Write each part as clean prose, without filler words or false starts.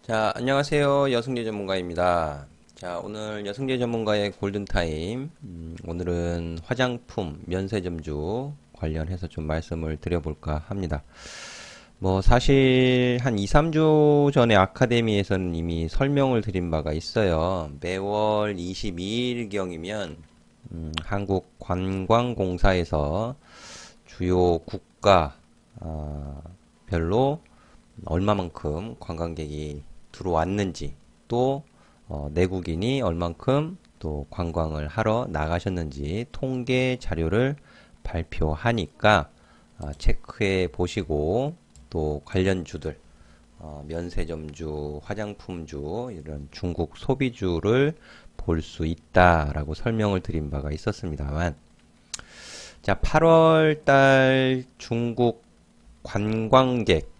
자, 안녕하세요. 여승재 전문가입니다. 자, 오늘 여승재 전문가의 골든타임. 오늘은 화장품, 면세점주 관련해서 좀 말씀을 드려볼까 합니다. 뭐, 사실 한 2, 3주 전에 아카데미에서는 이미 설명을 드린 바가 있어요. 매월 22일경이면, 한국관광공사에서 주요 국가, 별로 얼마만큼 관광객이 들어왔는지 또 내국인이 얼만큼 또 관광을 하러 나가셨는지 통계 자료를 발표하니까 체크해 보시고 또 관련주들 면세점주, 화장품주 이런 중국 소비주를 볼 수 있다라고 설명을 드린 바가 있었습니다만 자, 8월 달 중국 관광객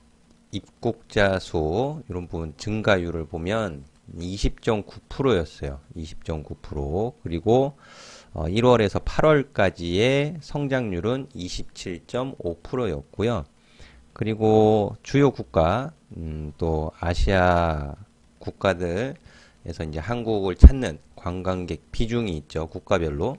입국자 수 이런 부분 증가율을 보면 20.9%였어요. 20.9%. 그리고 1월에서 8월까지의 성장률은 27.5%였고요. 그리고 주요 국가 또 아시아 국가들에서 이제 한국을 찾는 관광객 비중이 있죠. 국가별로.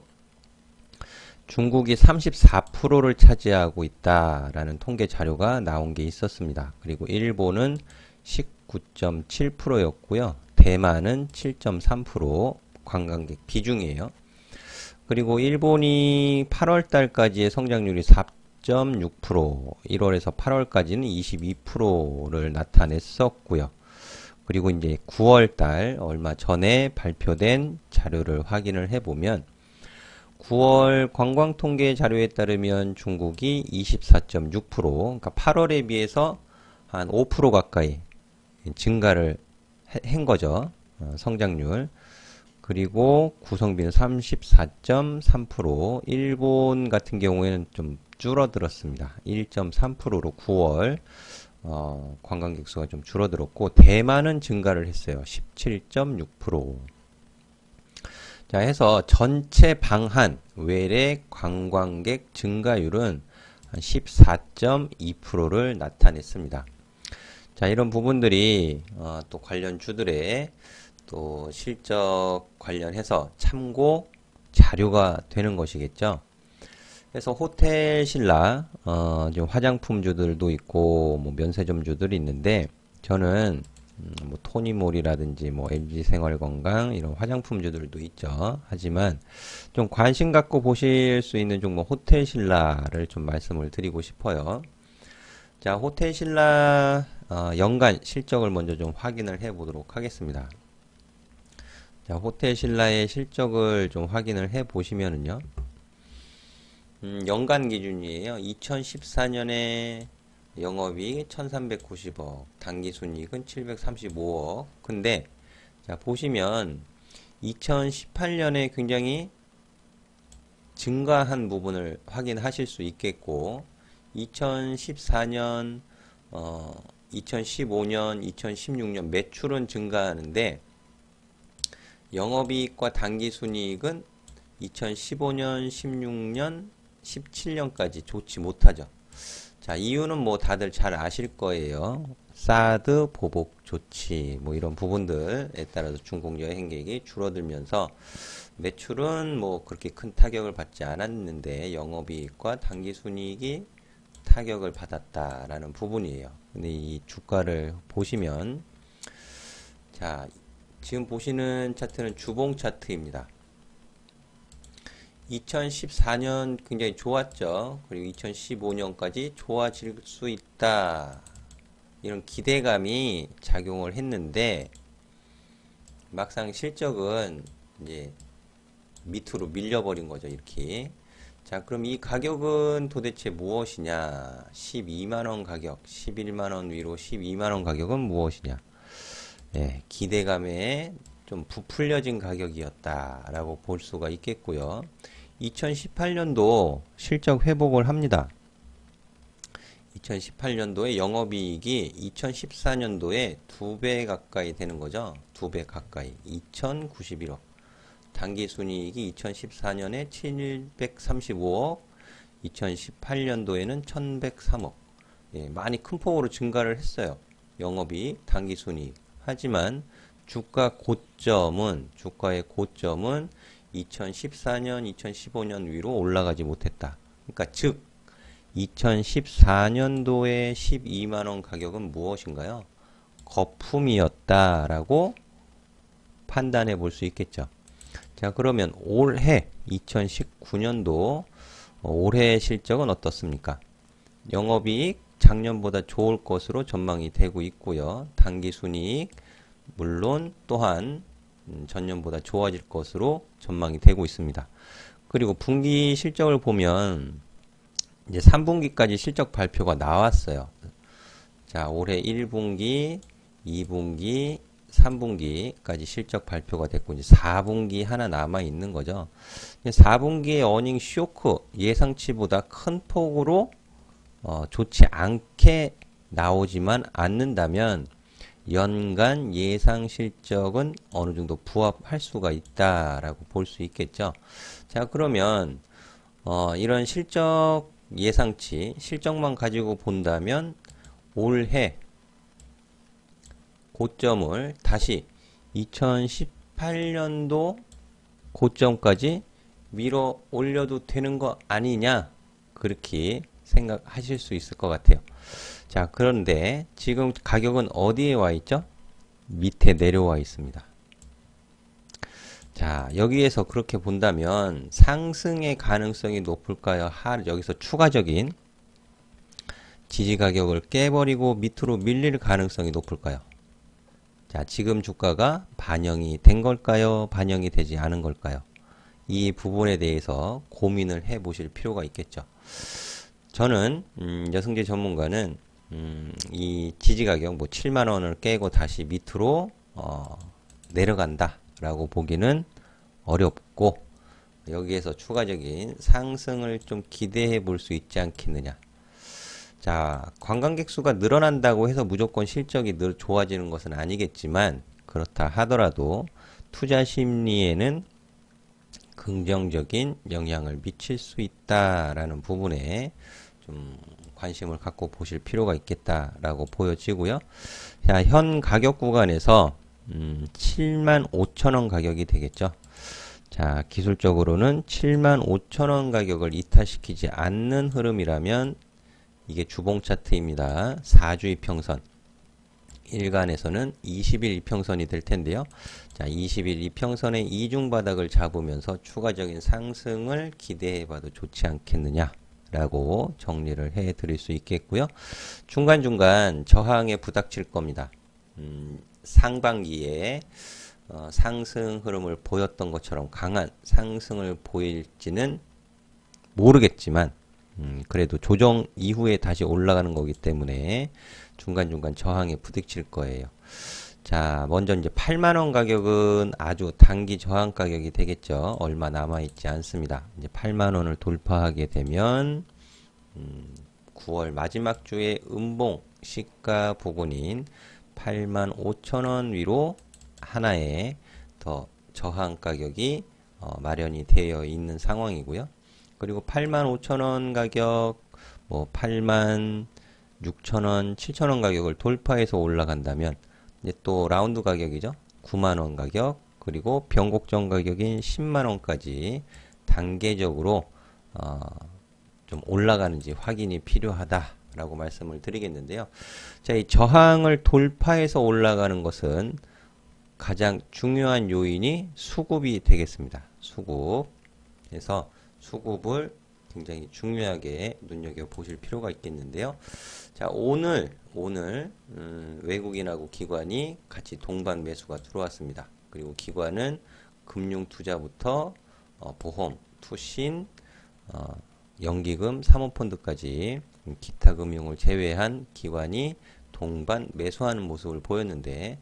중국이 34%를 차지하고 있다라는 통계 자료가 나온 게 있었습니다. 그리고 일본은 19.7%였고요. 대만은 7.3% 관광객 비중이에요. 그리고 일본이 8월 달까지의 성장률이 4.6%, 1월에서 8월까지는 22%를 나타냈었고요. 그리고 이제 9월 달 얼마 전에 발표된 자료를 확인을 해보면 9월 관광통계 자료에 따르면 중국이 24.6%, 그러니까 8월에 비해서 한 5% 가까이 증가를 한 거죠. 성장률. 그리고 구성비는 34.3%, 일본 같은 경우에는 좀 줄어들었습니다. 1.3%로 9월 관광객 수가 좀 줄어들었고 대만은 증가를 했어요. 17.6%. 자, 해서 전체 방한 외래 관광객 증가율은 한 14.2%를 나타냈습니다. 자, 이런 부분들이 또 관련 주들의 또 실적 관련해서 참고 자료가 되는 것이겠죠. 그래서 호텔 신라, 좀 화장품주들도 있고 뭐 면세점주들이 있는데 저는 뭐 토니몰이라든지 뭐 LG생활건강 이런 화장품주들도 있죠. 하지만 좀 관심 갖고 보실 수 있는 종목 호텔 신라를 좀 말씀을 드리고 싶어요. 자, 호텔 신라 연간 실적을 먼저 좀 확인을 해 보도록 하겠습니다. 자, 호텔 신라의 실적을 좀 확인을 해 보시면은요. 연간 기준이에요. 2014년에 영업이익 1390억, 당기순이익은 735억. 근데 자 보시면 2018년에 굉장히 증가한 부분을 확인하실 수 있겠고 2014년, 2015년, 2016년 매출은 증가하는데 영업이익과 당기순이익은 2015년, 16년, 17년까지 좋지 못하죠. 자, 이유는 뭐 다들 잘 아실 거예요. 사드 보복 조치 뭐 이런 부분들에 따라서 중국 여행객이 줄어들면서 매출은 뭐 그렇게 큰 타격을 받지 않았는데 영업이익과 당기순이익이 타격을 받았다라는 부분이에요. 근데 이 주가를 보시면 자, 지금 보시는 차트는 주봉 차트입니다. 2014년 굉장히 좋았죠. 그리고 2015년까지 좋아질 수 있다. 이런 기대감이 작용을 했는데 막상 실적은 이제 밑으로 밀려버린 거죠. 이렇게. 자, 그럼 이 가격은 도대체 무엇이냐? 12만원 가격, 11만원 위로 12만원 가격은 무엇이냐? 네, 기대감에 좀 부풀려진 가격이었다라고 볼 수가 있겠고요. 2018년도 실적 회복을 합니다. 2018년도에 영업이익이 2014년도에 2배 가까이 되는 거죠. 2배 가까이. 2091억. 당기순이익이 2014년에 735억, 2018년도에는 1103억. 예, 많이 큰 폭으로 증가를 했어요. 영업이익, 당기순이익. 하지만 주가의 고점은 2014년, 2015년 위로 올라가지 못했다. 그러니까 즉 2014년도에 12만원 가격은 무엇인가요? 거품이었다라고 판단해 볼 수 있겠죠. 자, 그러면 올해 2019년도 올해 실적은 어떻습니까? 영업이익 작년보다 좋을 것으로 전망이 되고 있고요. 당기순이익 물론 또한 전년보다 좋아질 것으로 전망이 되고 있습니다. 그리고 분기 실적을 보면 이제 3분기까지 실적 발표가 나왔어요. 자, 올해 1분기, 2분기, 3분기까지 실적 발표가 됐고 이제 4분기 하나 남아 있는 거죠. 4분기의 어닝 쇼크 예상치보다 큰 폭으로 좋지 않게 나오지만 않는다면 연간 예상 실적은 어느 정도 부합할 수가 있다라고 볼 수 있겠죠. 자, 그러면 이런 실적 예상치, 실적만 가지고 본다면 올해 고점을 다시 2018년도 고점까지 밀어 올려도 되는 거 아니냐? 그렇게 생각하실 수 있을 것 같아요. 자, 그런데 지금 가격은 어디에 와 있죠? 밑에 내려와 있습니다. 자, 여기에서 그렇게 본다면 상승의 가능성이 높을까요? 여기서 추가적인 지지 가격을 깨버리고 밑으로 밀릴 가능성이 높을까요? 자, 지금 주가가 반영이 된 걸까요? 반영이 되지 않은 걸까요? 이 부분에 대해서 고민을 해 보실 필요가 있겠죠. 저는 여승재 전문가는 이 지지 가격 7만원을 깨고 다시 밑으로 내려간다 라고 보기는 어렵고 여기에서 추가적인 상승을 좀 기대해 볼 수 있지 않겠느냐. 자, 관광객 수가 늘어난다고 해서 무조건 실적이 좋아지는 것은 아니겠지만 그렇다 하더라도 투자 심리에는 긍정적인 영향을 미칠 수 있다라는 부분에 좀 관심을 갖고 보실 필요가 있겠다라고 보여지고요. 자, 현 가격 구간에서 75,000원 가격이 되겠죠. 자, 기술적으로는 75,000원 가격을 이탈시키지 않는 흐름이라면 이게 주봉 차트입니다. 4주 이평선. 일간에서는 20일 이평선이 될 텐데요. 자, 20일 이평선의 이중바닥을 잡으면서 추가적인 상승을 기대해 봐도 좋지 않겠느냐 라고 정리를 해 드릴 수 있겠고요. 중간중간 저항에 부닥칠 겁니다. 상반기에 상승 흐름을 보였던 것처럼 강한 상승을 보일지는 모르겠지만 그래도 조정 이후에 다시 올라가는 거기 때문에 중간중간 저항에 부딪힐 거예요. 자, 먼저 이제 8만원 가격은 아주 단기 저항 가격이 되겠죠. 얼마 남아있지 않습니다. 이제 8만원을 돌파하게 되면 9월 마지막 주에 음봉 시가 부근인 85,000원 위로 하나의 더 저항 가격이 마련이 되어 있는 상황이고요. 그리고 85,000원 가격, 86,000원, 7,000원 가격을 돌파해서 올라간다면 이제 또 라운드 가격이죠. 9만원 가격, 그리고 변곡점 가격인 10만원까지 단계적으로 좀 올라가는지 확인이 필요하다라고 말씀을 드리겠는데요. 자, 이 저항을 돌파해서 올라가는 것은 가장 중요한 요인이 수급이 되겠습니다. 수급. 그래서 수급을 굉장히 중요하게 눈여겨보실 필요가 있겠는데요. 자, 오늘 외국인하고 기관이 같이 동반 매수가 들어왔습니다. 그리고 기관은 금융투자부터 보험, 투신, 연기금, 사모펀드까지 기타 금융을 제외한 기관이 동반 매수하는 모습을 보였는데,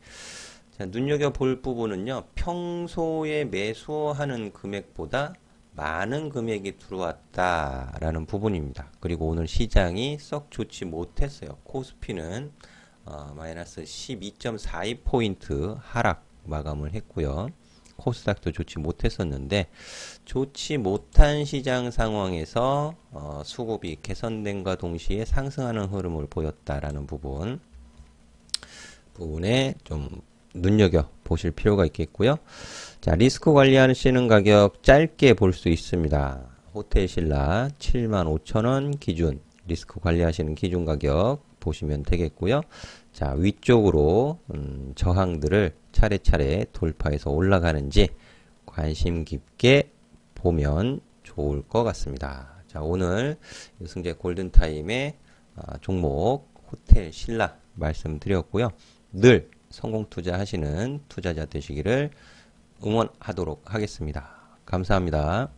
자, 눈여겨볼 부분은요. 평소에 매수하는 금액보다 많은 금액이 들어왔다라는 부분입니다. 그리고 오늘 시장이 썩 좋지 못했어요. 코스피는 마이너스 12.42포인트 하락 마감을 했고요. 코스닥도 좋지 못했었는데 좋지 못한 시장 상황에서 수급이 개선된과 동시에 상승하는 흐름을 보였다라는 부분 부분에 좀 눈여겨 보실 필요가 있겠고요. 자, 리스크 관리하시는 가격 짧게 볼 수 있습니다. 호텔 신라 75,000원 기준 리스크 관리하시는 기준 가격 보시면 되겠고요. 자, 위쪽으로 저항들을 차례차례 돌파해서 올라가는지 관심 깊게 보면 좋을 것 같습니다. 자, 오늘 유승재 골든타임의 종목 호텔 신라 말씀드렸고요. 늘 성공 투자하시는 투자자 되시기를 응원하도록 하겠습니다. 감사합니다.